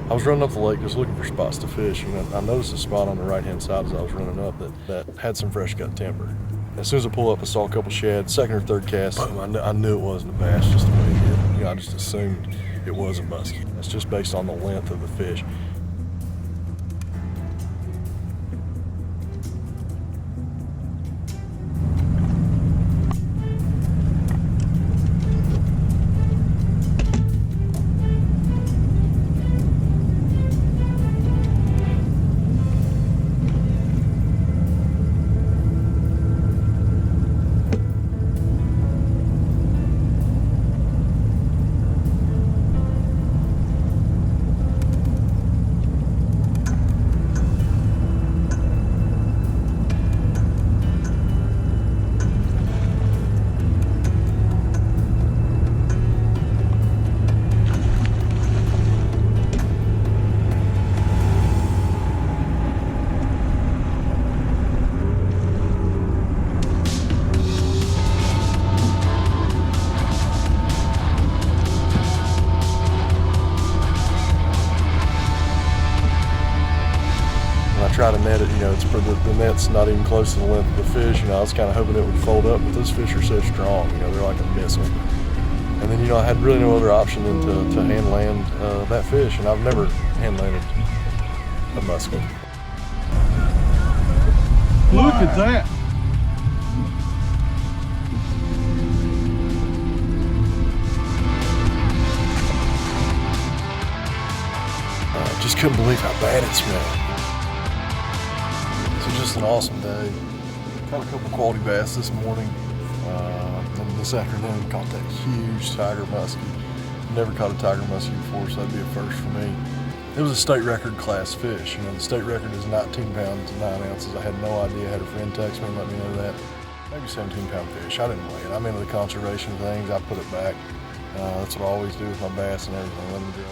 I was running up the lake just looking for spots to fish, and I noticed a spot on the right-hand side as I was running up that had some fresh cut timber. As soon as I pulled up, I saw a couple shad. Second or third cast, boom, I knew it wasn't a bass just the way it hit. You know, I just assumed it was a muskie. That's just based on the length of the fish. When I try to net it, you know, the net's not even close to the length of the fish. You know, I was kind of hoping it would fold up, but those fish are so strong. You know, they're like a missile. And then, you know, I had really no other option than to hand land that fish, and I've never hand landed a muskie. Look at that. I just couldn't believe how bad it smelled. It was just an awesome day. Caught a couple quality bass this morning, and this afternoon caught that huge tiger muskie. Never caught a tiger muskie before, so that'd be a first for me. It was a state record class fish. You know, the state record is 19 pounds and 9 ounces. I had no idea. I had a friend text me and let me know that. Maybe 17-pound fish. I didn't weigh it. I'm into the conservation things. I put it back. That's what I always do with my bass and everything. Let them go.